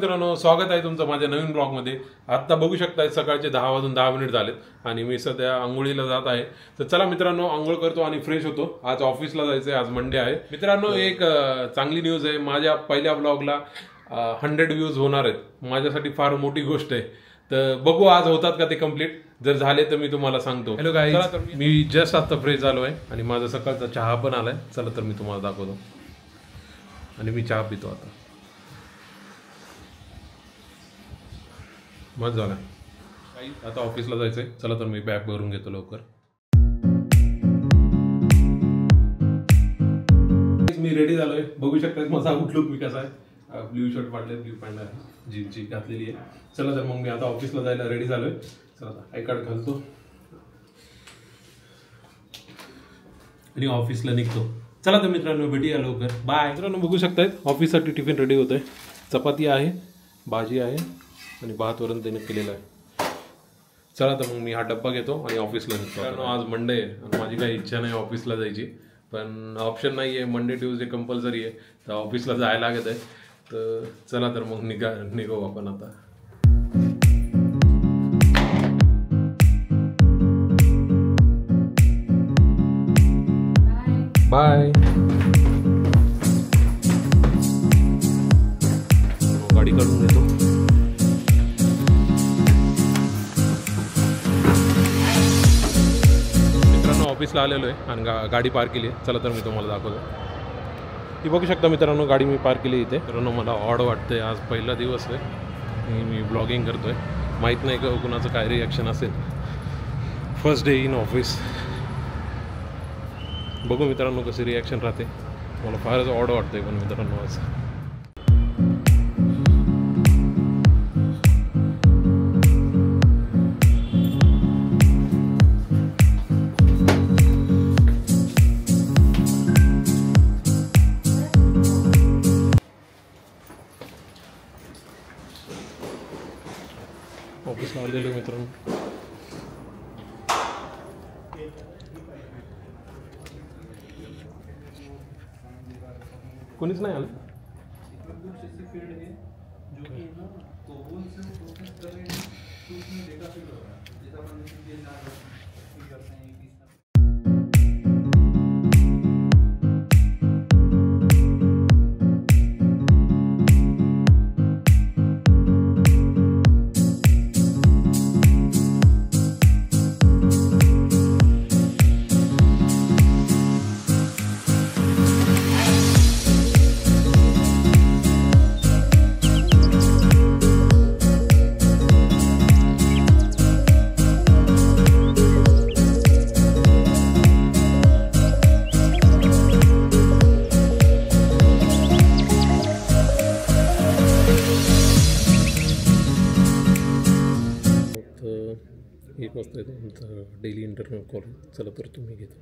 मित्रांनो, स्वागत आहे तुमचं माझ्या नवीन ब्लॉगमध्ये। आता बघू शकताय सकाळचे 10:10 झालेत आणि मी सध्या आंघोळीला जात आहे। तर चला मित्रांनो, आंघोळ करतो आणि फ्रेश होतो। आज ऑफिसला जायचंय, आज मंडे आहे। मित्रांनो, एक चांगली न्यूज आहे। माझ्या पहिल्या ब्लॉगला 100 व्ह्यूज होणार आहेत। माझ्यासाठी फार मोठी गोष्ट आहे। तर बघू आज होतात का ते कंप्लीट। जर झाले तर मी तुम्हाला सांगतो। हॅलो गाईज, मी जस्ट आता फ्रेश झालो आहे आणि माझा सकाळचा चहा पण आलाय। चला तर मी तुम्हाला दाखवतो आणि मी चहा पितो आता। मस्त झाला। आता ऑफिसला जायचंय, चला तर मी बॅग भरून घेतो लवकर। मी रेडी झालोय, बघू शकता माझा आउटलुक मी कसा आहे। ब्ल्यू शर्ट वाटले, ब्ल्यू पॅन्ट आहे, जीन्सची घातलेली आहे। चला तर मग मी आता ऑफिसला जायला रेडी झालोय। चला आता आय कार्ड घालतो आणि ऑफिसला निघतो। चला तर मित्रांनो, भेटूया लवकर, बाय। मित्रांनो बघू शकताय ऑफिससाठी टिफिन रेडी होतोय। चपाती आहे, भाजी आहे आणि भात वरण त्याने केलेलं आहे। चला तर मग मी हा डब्बा घेतो आणि ऑफिसला निघतो। कारण आज मंडे आहे आणि माझी काही इच्छा नाही ऑफिसला जायची, पण ऑप्शन नाही आहे। मंडे ट्यूजडे कंपल्सरी आहे, तर ऑफिसला जायला लागत आहे। तर चला तर मग निघू आपण आता। बाय। गाडी काढून देतो। मित्रांनो ऑफिसला आलेलो आहे आणि गाडी पार्क केली आहे। चला तर मी तुम्हाला दाखवतो। ही बघू शकता मित्रांनो, गाडी मी पार्क केली इथे। मित्रांनो मला ऑड वाटतंय, आज पहिला दिवस आहे, मी ब्लॉगिंग करतोय। माहीत नाही का कुणाचं काय रिॲक्शन असेल। फर्स्ट डे इन ऑफिस, बघू मित्रांनो कशी रिॲक्शन राहते। मला फारच ऑड वाटतंय पण मित्रांनो आज। ऑफिसला आलेलो मित्रांनो, कोणीच नाही आलं। एक वाजता येतो आमचा डेली इंटरव्ह्यू कॉल। चला तर तुम्ही घेतो।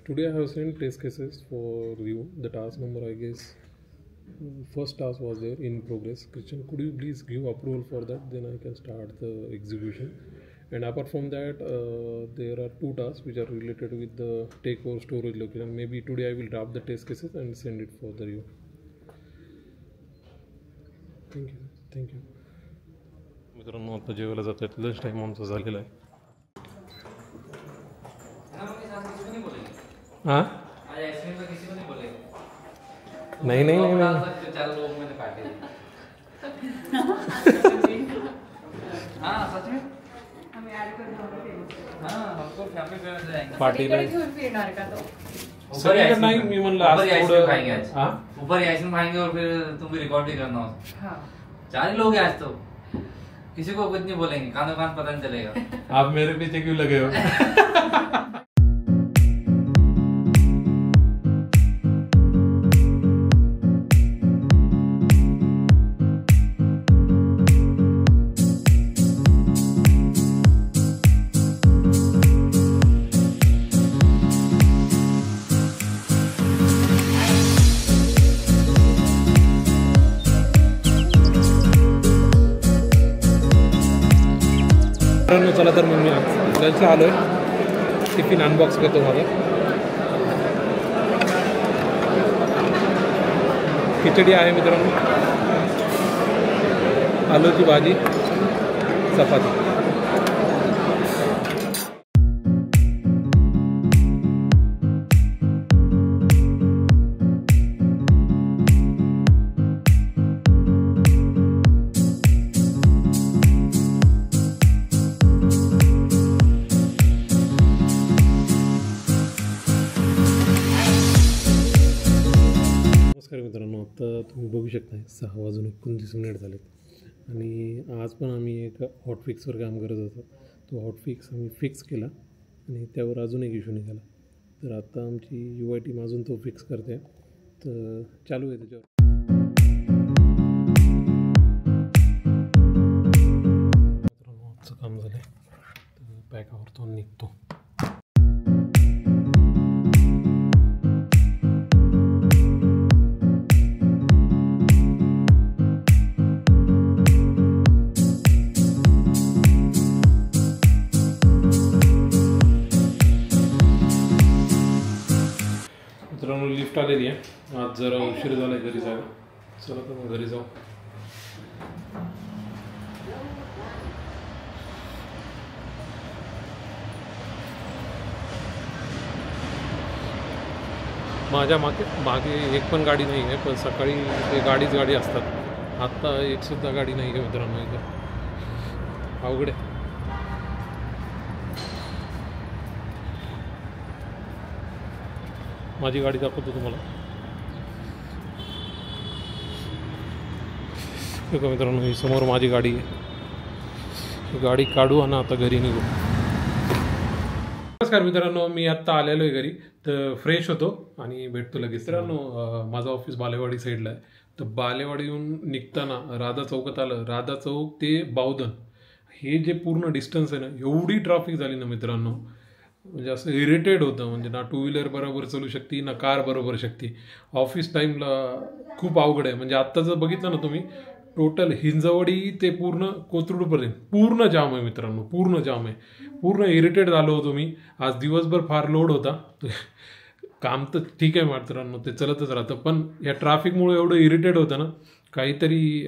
Today I have sent test cases for review. The task number, I guess, first task was there in progress. Christian, could you please give approval for that? Then I can start the execution. And apart from that, there are 2 tasks which are related with the take over storage location. Maybe today I will draft the test cases and send it for the review. Thank you. मित्रांनो आता जेवायला जातात, lunch time आमचा झालेला आहे। हाँ नहीं चार लोग मैंने पार्टी हाँ सच में हम ऐड कर दोगे। हाँ हमको फैमिली फ्रेंड्स जाएंगे पार्टी में फिरणार का तो सगळं नाही। मी म्हणलं आज थोडं खाएंगे आज। हाँ ऊपर आइसक्रीम खाएंगे और फिर तुम भी रिकॉर्ड भी करना हो। हाँ 4 लोग हैं आज तो, किसी को कुछ नहीं बोलेंगे, कानों कान पता नहीं चलेगा। आप मेरे पीछे क्यों लगे हो? मित्रांनो चला तर मग मी लंचला आलो आहे. टिफिन अनबॉक्स करतो माझा. खिचडी आहे मित्रांनो, आलूची भाजी, चपाती. नमस्कार मित्रांनो, आता तुम्ही बघू शकता 6:29 झालेत आणि आज पण आम्ही एक हॉटफिक्सवर काम करत होतो. तो हॉटफिक्स आम्ही फिक्स केला आणि त्यावर अजून एक इश्यू निघाला. तर आता आमची UI टीम अजून तो फिक्स करते. तर चालू आहे त्याच्यावर. मित्रांनो आजचं काम झालं, तर पॅक आवरतो आणि निघतो. मित्रांनो लिफ्ट आलेली आहे. आज जरा उशीर झाला आहे घरी जायला. चला तर मग घरी जाऊ. माझ्या मागे एक पण गाडी नाही आहे, पण सकाळी ते गाडी असतात. आत्ता एकसुद्धा गाडी नाही आहे मित्रांनो. इथं अवघड आहे. माझी गाडी दाखवतो तुम्हाला. बघा मित्रांनो, ही समोर माझी गाडी आहे. गाडी काढू आणि आता घरी निघू. नमस्कार मित्रांनो, मी आत्ता आलेलो आहे घरी. तर फ्रेश होतो आणि भेटतो लगेच. मित्रांनो माझं ऑफिस बालेवाडी साईडला आहे. तर बालेवाडीहून निघताना राधा चौकात आलं. राधा चौक ते बावधन हे जे पूर्ण डिस्टन्स आहे ना, एवढी ट्रॅफिक झाली ना मित्रांनो, म्हणजे असं इरिटेट होतं. म्हणजे ना टू व्हीलर बरोबर चालू शकते ना कार बरोबर शकते. ऑफिस टाईमला खूप अवघड आहे. म्हणजे आत्ता जर बघितलं ना तुम्ही, टोटल हिंजवडी ते पूर्ण कोथरूडपर्यंत पूर्ण जाम आहे मित्रांनो, पूर्ण जाम आहे. पूर्ण इरिटेट झालो होतो मी. आज दिवसभर फार लोड होता. काम तर ठीक आहे मित्रांनो, ते चलतच राहतं, पण या ट्रॅफिकमुळे एवढं इरिटेट होतं ना, काहीतरी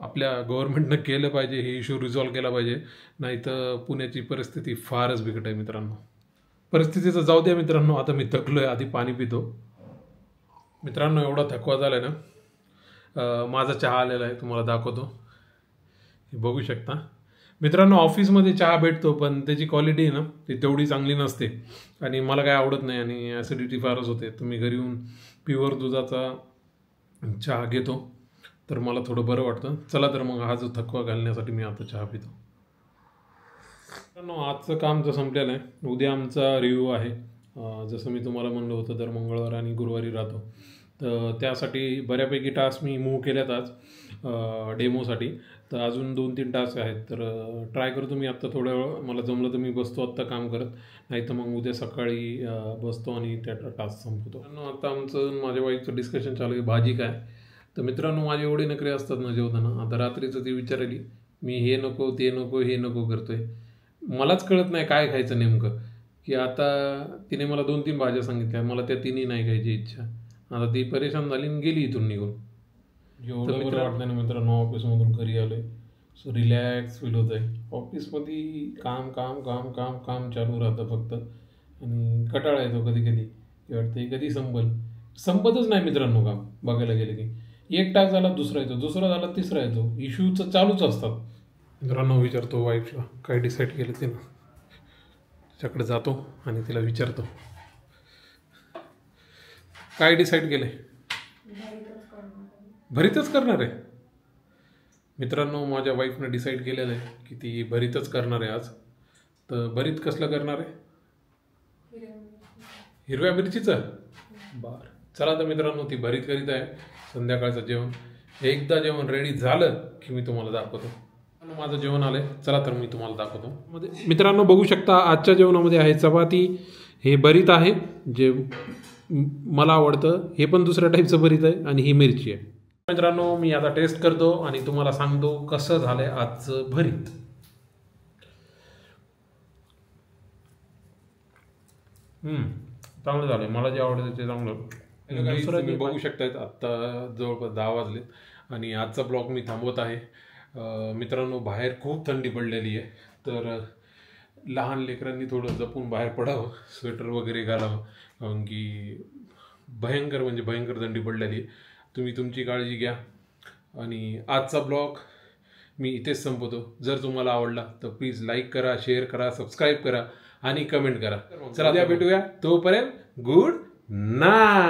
आपल्या गव्हर्नमेंटनं केलं पाहिजे. हे इश्यू रिझॉल्व केला पाहिजे, नाही तर पुण्याची परिस्थिती फारच बिकट आहे मित्रांनो. परिस्थितीचं जाऊ द्या मित्रांनो, आता मी थकलो आहे. आधी पाणी पितो. मित्रांनो एवढा थकवा झाला आहे ना, माझा चहा आलेला आहे, तुम्हाला दाखवतो. हे बघू शकता मित्रांनो. ऑफिसमध्ये चहा भेटतो, पण त्याची क्वालिटी आहे ना, ती तेवढी चांगली नसते आणि मला काय आवडत नाही आणि ॲसिडिटी फारच होते. तर मी घरी येऊन प्युअर दुधाचा चहा घेतो, तर मला थोडं बरं वाटतं. चला तर मग हा जो थकवा घालण्यासाठी मी आता चहा पितो. आजचं काम तर संपलेलं आहे. उद्या आमचा रिव्ह्यू आहे. जसं मी तुम्हाला म्हणलं होतं, दर मंगळवार आणि गुरुवारी राहतो. तर त्यासाठी बऱ्यापैकी टास्क मी मूव्ह केल्यात आज डेमोसाठी. तर अजून 2-3 टास्क आहेत. तर ट्राय करतो मी आत्ता थोड्या वेळ. मला जमलं तर मी बसतो आत्ता काम करत, नाही तर मग उद्या सकाळी बसतो आणि त्या टास्क संपवतो. आता आमचं माझ्या वाईफचं डिस्कशन चालू आहे, भाजी काय. तर मित्रांनो माझे एवढे नखरे असतात ना जेवताना. आता रात्रीचं ती विचारली, मी हे नको ते नको हे नको करतोय. मलाच कळत नाही काय खायचं नेमकं. की आता तिने मला 2-3 भाज्या सांगितल्या, मला त्या तिन्ही नाही खायची इच्छा. आता ती परेशान झाली आणि गेली इथून निघून. एवढं बरं वाटलं ना मित्रांनो, ऑफिसमधून घरी आलोय, सो रिलॅक्स फील होत आहे. ऑफिसमध्ये काम काम काम काम काम चालू राहतं फक्त, आणि कंटाळा येतो कधी कधी. वाटतं कधी संपतच नाही मित्रांनो काम. बघायला गेलं की एक टास्क झाला दुसरा येतो, दुसरा झाला तिसरा येतो. इश्यूचं चालूच असतात. मित्रांनो विचारतो वाईफला काय डिसाईड केलं ते ना. त्याच्याकडे जातो आणि तिला विचारतो काय डिसाईड केलं आहे. भरीतच करणार आहे मित्रांनो. माझ्या वाईफनं डिसाईड केलेलं आहे की ती भरीतच करणार आहे आज. तर भरीत कसलं करणार आहे? हिरव्या मिरचीचं. बरं चला तर मित्रांनो, ती भरीत करीत आहे. संध्याकाळचं जेवण, एकदा जेवण रेडी झालं की मी तुम्हाला दाखवतो. माझं जेवण आलंय, चला तर मी तुम्हाला दाखवतो. मित्रांनो बघू शकता आजच्या जेवणामध्ये आहे चपाती, हे भरीत आहे जे मला आवडतं, हे पण दुसऱ्या टाईपचं भरीत आहे, आणि ही मिरची आहे. मित्रांनो मी आता टेस्ट करतो आणि तुम्हाला सांगतो कसं झालंय आजचं भरीत. चांगलं झालं, मला जे आवडतं ते चांगलं. तुम्ही बघू शकतायत आत्ता जवळपास 10 वाजलेत आणि आजचा ब्लॉग मी थांबवत आहे. मित्रांनो, बाहेर खूप थंडी पडलेली आहे, तर लहान लेकरांनी थोडं जपून बाहेर पडावं, स्वेटर वगैरे घालावं, कारण की भयंकर म्हणजे भयंकर थंडी पडलेली आहे. तुम्ही तुमची काळजी घ्या आणि आजचा ब्लॉग मी इथेच संपवतो. जर तुम्हाला आवडला तर प्लीज लाईक करा, शेअर करा, सबस्क्राईब करा आणि कमेंट करा. चला, उद्या भेटूया. तोपर्यंत गुड नाईट.